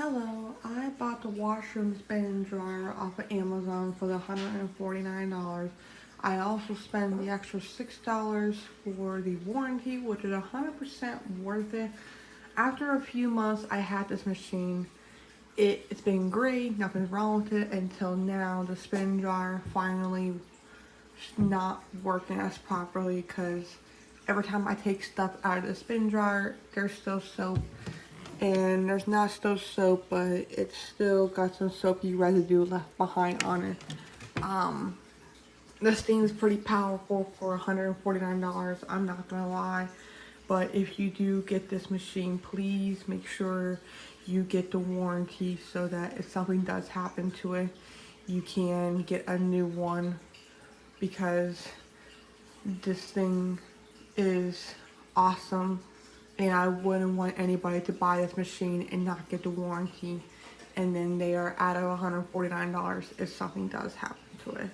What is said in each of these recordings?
Hello, I bought the washroom spin dryer off of Amazon for the $149. I also spent the extra $6 for the warranty, which is 100% worth it. After a few months, I had this machine. It's been great, nothing's wrong with it until now. The spin dryer finally not working as properly because every time I take stuff out of the spin dryer, there's still soap. And there's not still soap, but it's still got some soapy residue left behind on it. This thing is pretty powerful for $149, I'm not gonna lie. But if you do get this machine, please make sure you get the warranty so that if something does happen to it, you can get a new one, because this thing is awesome. And I wouldn't want anybody to buy this machine and not get the warranty, and then they are out of $149 if something does happen to it.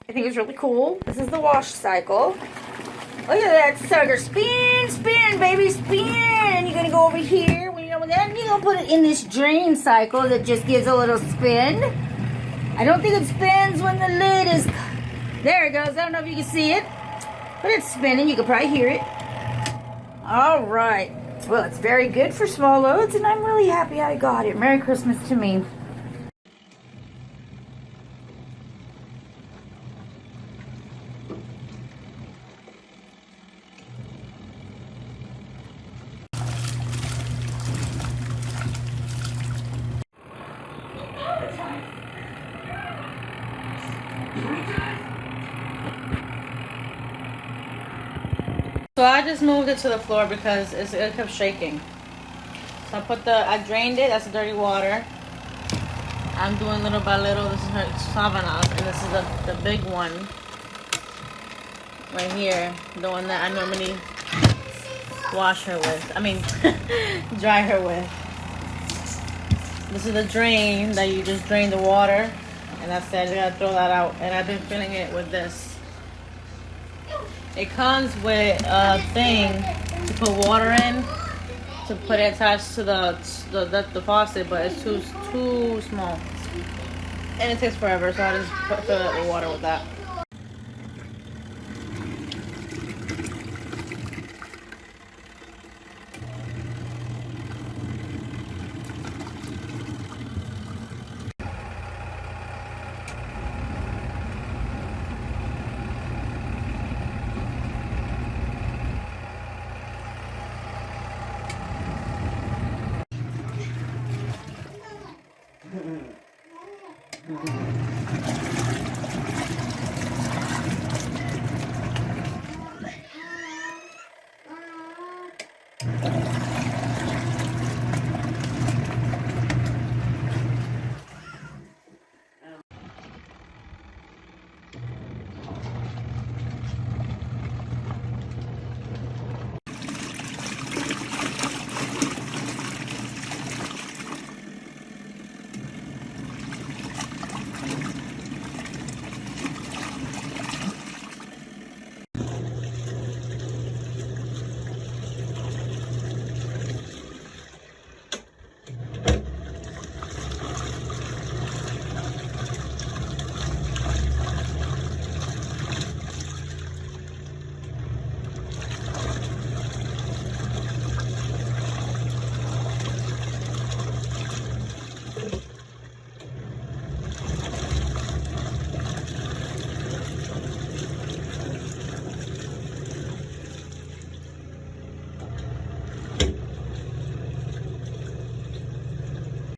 I think it's really cool. This is the wash cycle. Look at that sucker. Spin, spin, baby, spin. And you're going to go over here. When you're done with that, and you're going to put it in this drain cycle that just gives a little spin. I don't think it spins when the lid is... There it goes. I don't know if you can see it, but it's spinning. You can probably hear it. All right. Well, it's very good for small loads, and I'm really happy I got it. Merry Christmas to me. So I just moved it to the floor because it kept shaking. So I drained it. That's dirty water. I'm doing little by little. This is her sabanas, and this is the big one right here, the one that I normally wash her with. I mean, dry her with. This is the drain that you just drain the water, and that's it. You gotta throw that out. And I've been filling it with this. It comes with a thing to put water in, to put it attached to the faucet, but it's too small, and it takes forever. So I just fill it with water with that.